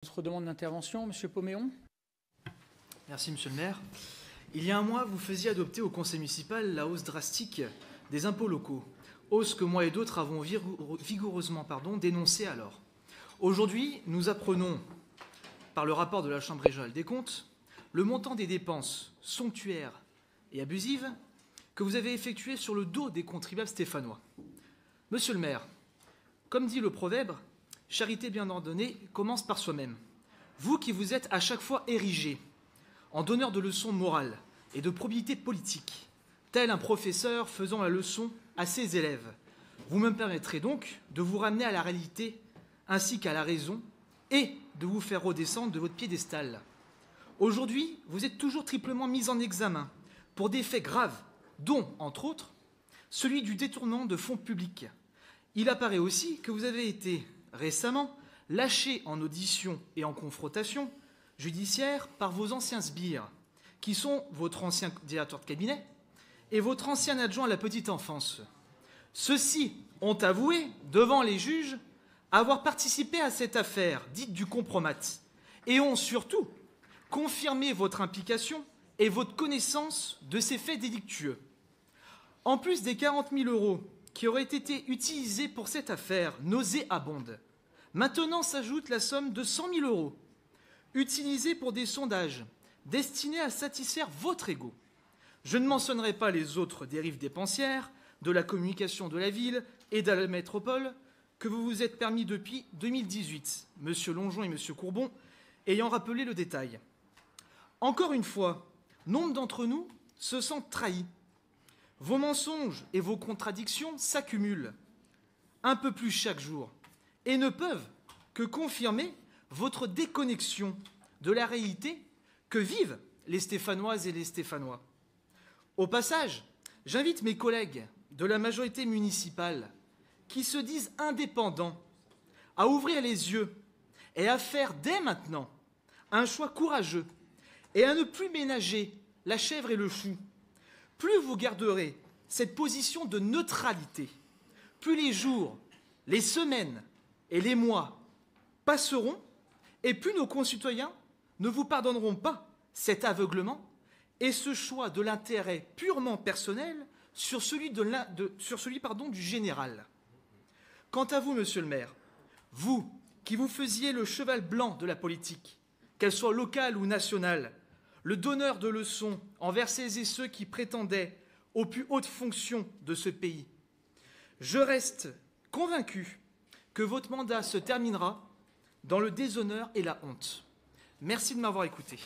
Autre demande d'intervention, Monsieur Poméon. Merci, Monsieur le maire. Il y a un mois, vous faisiez adopter au conseil municipal la hausse drastique des impôts locaux, hausse que moi et d'autres avons vigoureusement dénoncée alors. Aujourd'hui, nous apprenons, par le rapport de la Chambre régionale des comptes, le montant des dépenses somptuaires et abusives que vous avez effectuées sur le dos des contribuables stéphanois. Monsieur le maire, comme dit le proverbe, charité bien ordonnée commence par soi-même. Vous qui vous êtes à chaque fois érigé en donneur de leçons morales et de probité politique, tel un professeur faisant la leçon à ses élèves, vous me permettrez donc de vous ramener à la réalité ainsi qu'à la raison et de vous faire redescendre de votre piédestal. Aujourd'hui, vous êtes toujours triplement mis en examen pour des faits graves, dont, entre autres, celui du détournement de fonds publics. Il apparaît aussi que vous avez été récemment lâché en audition et en confrontation judiciaire par vos anciens sbires, qui sont votre ancien directeur de cabinet et votre ancien adjoint à la petite enfance. Ceux-ci ont avoué, devant les juges, avoir participé à cette affaire dite du compromat et ont surtout confirmé votre implication et votre connaissance de ces faits délictueux. En plus des 40 000 € qui auraient été utilisés pour cette affaire nauséabonde, maintenant s'ajoute la somme de 100 000 € utilisés pour des sondages destinés à satisfaire votre ego. Je ne mentionnerai pas les autres dérives dépensières de la communication de la ville et de la métropole que vous vous êtes permis depuis 2018, M. Longeon et M. Courbon ayant rappelé le détail. Encore une fois, nombre d'entre nous se sentent trahis. Vos mensonges et vos contradictions s'accumulent un peu plus chaque jour et ne peuvent que confirmer votre déconnexion de la réalité que vivent les Stéphanoises et les Stéphanois. Au passage, j'invite mes collègues de la majorité municipale qui se disent indépendants à ouvrir les yeux et à faire dès maintenant un choix courageux et à ne plus ménager la chèvre et le chou. Plus vous garderez cette position de neutralité, plus les jours, les semaines et les mois passeront et plus nos concitoyens ne vous pardonneront pas cet aveuglement et ce choix de l'intérêt purement personnel sur celui, du général. Quant à vous, monsieur le maire, vous qui vous faisiez le cheval blanc de la politique, qu'elle soit locale ou nationale, le donneur de leçons envers celles et ceux qui prétendaient aux plus hautes fonctions de ce pays, je reste convaincu que votre mandat se terminera dans le déshonneur et la honte. Merci de m'avoir écouté.